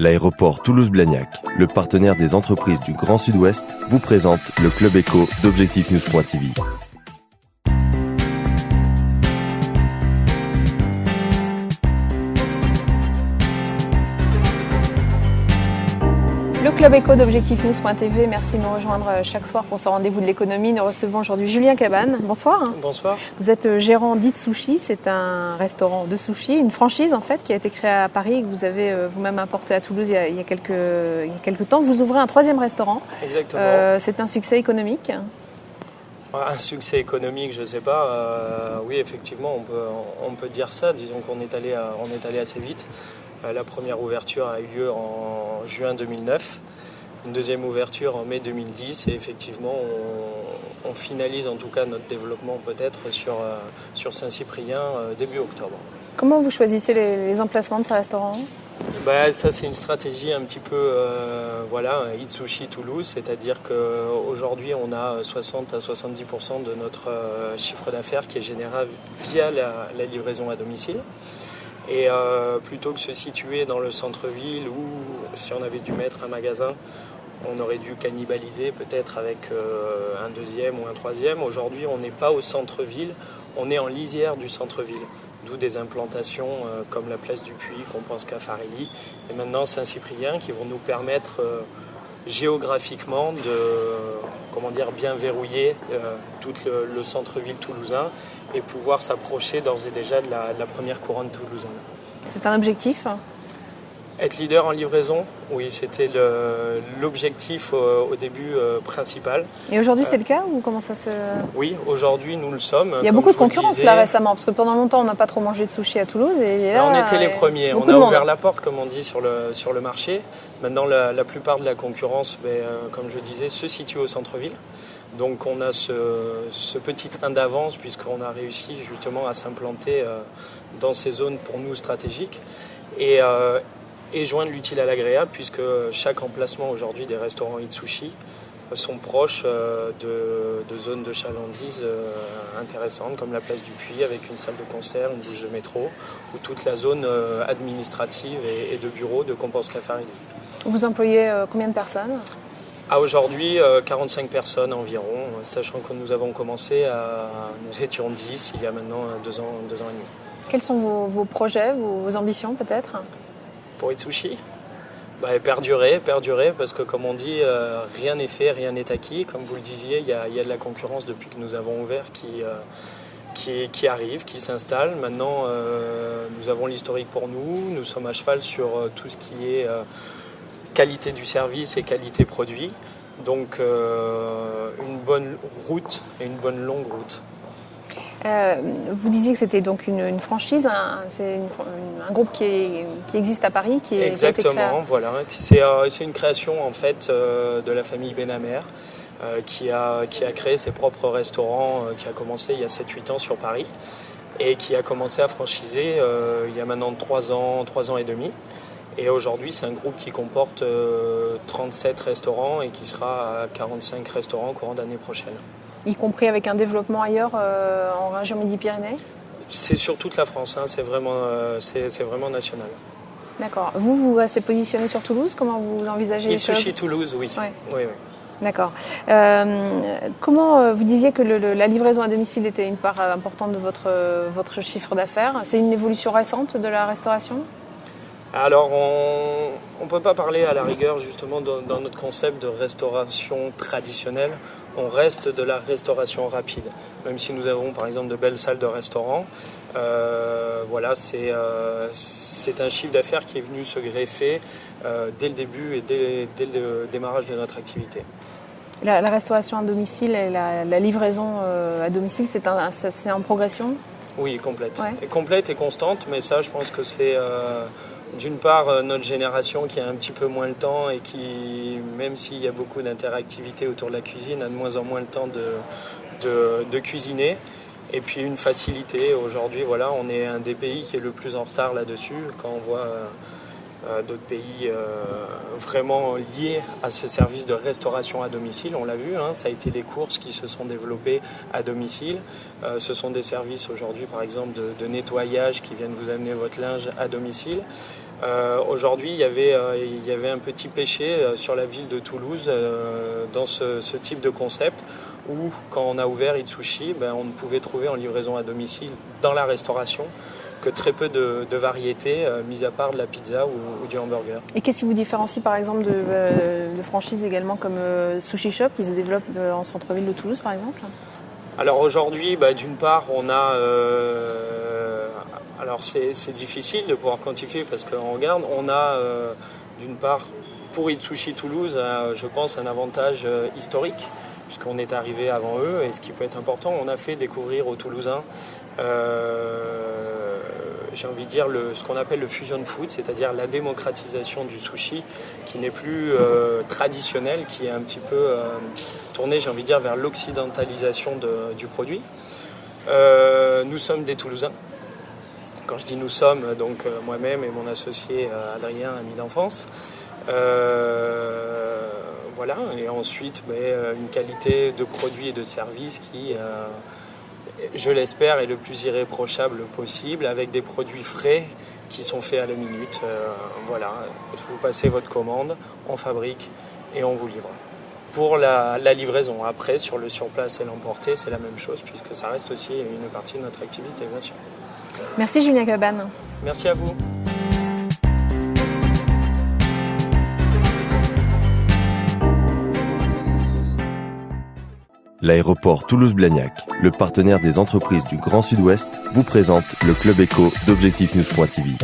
L'aéroport Toulouse-Blagnac, le partenaire des entreprises du Grand Sud-Ouest, vous présente le Club Éco d'Objectif-News.tv. Le Club Éco d'Objectif-News.tv, merci de nous rejoindre chaque soir pour ce rendez-vous de l'économie. Nous recevons aujourd'hui Julien Cabane. Bonsoir. Bonsoir. Vous êtes gérant d'Itsushi, c'est un restaurant de sushi, une franchise en fait qui a été créée à Paris et que vous avez vous-même importé à Toulouse il y a quelques temps. Vous ouvrez un troisième restaurant. Exactement. C'est un succès économique. Un succès économique, je ne sais pas. Oui, effectivement, on peut dire ça. Disons qu'on est allé assez vite. La première ouverture a eu lieu en juin 2009, une deuxième ouverture en mai 2010 et effectivement on finalise en tout cas notre développement peut-être sur Saint-Cyprien début octobre. Comment vous choisissez les emplacements de ces restaurants ? Ça c'est une stratégie un petit peu Itsushi Toulouse, c'est-à-dire qu'aujourd'hui on a 60 à 70% de notre chiffre d'affaires qui est généré via la livraison à domicile. Et plutôt que se situer dans le centre-ville où, si on avait dû mettre un magasin, on aurait dû cannibaliser peut-être avec un deuxième ou un troisième. Aujourd'hui, on n'est pas au centre-ville, on est en lisière du centre-ville. D'où des implantations comme la place du Puy, qu'on pense qu'à Farilly, et maintenant Saint-Cyprien, qui vont nous permettre géographiquement de bien verrouiller tout le centre-ville toulousain et pouvoir s'approcher d'ores et déjà de la première couronne toulousaine. C'est un objectif ? Être leader en livraison, oui, c'était l'objectif au début principal. Et aujourd'hui c'est le cas ou comment ça se... Oui, aujourd'hui nous le sommes. Il y a beaucoup de concurrence là récemment, parce que pendant longtemps on n'a pas trop mangé de sushi à Toulouse. Et là, on était les premiers, on a ouvert la porte comme on dit sur le marché. Maintenant la plupart de la concurrence, comme je disais, se situe au centre-ville. Donc on a ce petit train d'avance puisqu'on a réussi justement à s'implanter dans ces zones pour nous stratégiques et joindre l'utile à l'agréable puisque chaque emplacement aujourd'hui des restaurants Itsushi sont proches de zones de chalandise intéressantes comme la place du Puy avec une salle de concert, une bouche de métro ou toute la zone administrative et de bureaux de Compans-Farilly. Vous employez combien de personnes ? Aujourd'hui, 45 personnes environ, sachant que nous avons commencé nous étions 10 il y a maintenant 2 ans et demi. Quels sont vos projets, vos ambitions peut-être ? Pour Itsushi ? Perdurer, parce que comme on dit, rien n'est fait, rien n'est acquis. Comme vous le disiez, il y a de la concurrence depuis que nous avons ouvert qui arrive, qui s'installe. Maintenant, nous avons l'historique pour nous, nous sommes à cheval sur tout ce qui est... qualité du service et qualité produit, donc une bonne route et une bonne longue route. Vous disiez que c'était donc une franchise, c'est un groupe qui existe à Paris, Exactement, voilà. C'est une création en fait de la famille Benamer qui a créé ses propres restaurants, qui a commencé il y a 7-8 ans sur Paris et qui a commencé à franchiser il y a maintenant 3 ans et demi. Et aujourd'hui, c'est un groupe qui comporte 37 restaurants et qui sera à 45 restaurants au courant d'année prochaine. Y compris avec un développement ailleurs en région Midi-Pyrénées ? C'est sur toute la France, c'est vraiment national. D'accord. Vous restez positionné sur Toulouse ? Comment vous envisagez les choses ? Itsushi Toulouse, oui. Ouais. Oui. D'accord. Comment vous disiez que la livraison à domicile était une part importante de votre chiffre d'affaires ? C'est une évolution récente de la restauration ? Alors, on ne peut pas parler à la rigueur justement dans notre concept de restauration traditionnelle. On reste de la restauration rapide. Même si nous avons par exemple de belles salles de restaurant, c'est un chiffre d'affaires qui est venu se greffer dès le début et dès le démarrage de notre activité. La restauration à domicile et la livraison à domicile, c'est en progression ? Oui, complète. Ouais. Et complète et constante, mais ça je pense que c'est... D'une part, notre génération qui a un petit peu moins le temps et qui, même s'il y a beaucoup d'interactivité autour de la cuisine, a de moins en moins le temps de cuisiner. Et puis une facilité. Aujourd'hui, on est un des pays qui est le plus en retard là-dessus. Quand on voit d'autres pays vraiment liés à ce service de restauration à domicile. On l'a vu, ça a été les courses qui se sont développées à domicile. Ce sont des services aujourd'hui, par exemple, de nettoyage qui viennent vous amener votre linge à domicile. Aujourd'hui, il y avait un petit péché sur la ville de Toulouse dans ce type de concept où, quand on a ouvert Itsushi, on ne pouvait trouver en livraison à domicile dans la restauration que très peu de variétés, mis à part de la pizza ou du hamburger. Et qu'est-ce qui vous différencie par exemple de franchises également comme Sushi Shop qui se développe en centre-ville de Toulouse par exemple? Alors aujourd'hui, d'une part, on a... alors c'est difficile de pouvoir quantifier parce qu'on regarde, on a d'une part pour Itsushi Toulouse, je pense, un avantage historique puisqu'on est arrivé avant eux et ce qui peut être important, on a fait découvrir aux Toulousains j'ai envie de dire ce qu'on appelle le fusion food, c'est-à-dire la démocratisation du sushi qui n'est plus traditionnel, qui est un petit peu tourné, j'ai envie de dire, vers l'occidentalisation du produit. Nous sommes des Toulousains. Quand je dis nous sommes, donc moi-même et mon associé Adrien, ami d'enfance. Voilà, et ensuite une qualité de produits et de services qui, je l'espère, est le plus irréprochable possible, avec des produits frais qui sont faits à la minute. Voilà, vous passez votre commande, on fabrique et on vous livre. Pour la livraison, après, sur le surplace et l'emporter, c'est la même chose, puisque ça reste aussi une partie de notre activité, bien sûr. Merci Julien Cabane. Merci à vous. L'aéroport Toulouse-Blagnac, le partenaire des entreprises du Grand Sud-Ouest, vous présente le Club Éco d'Objectif News.tv.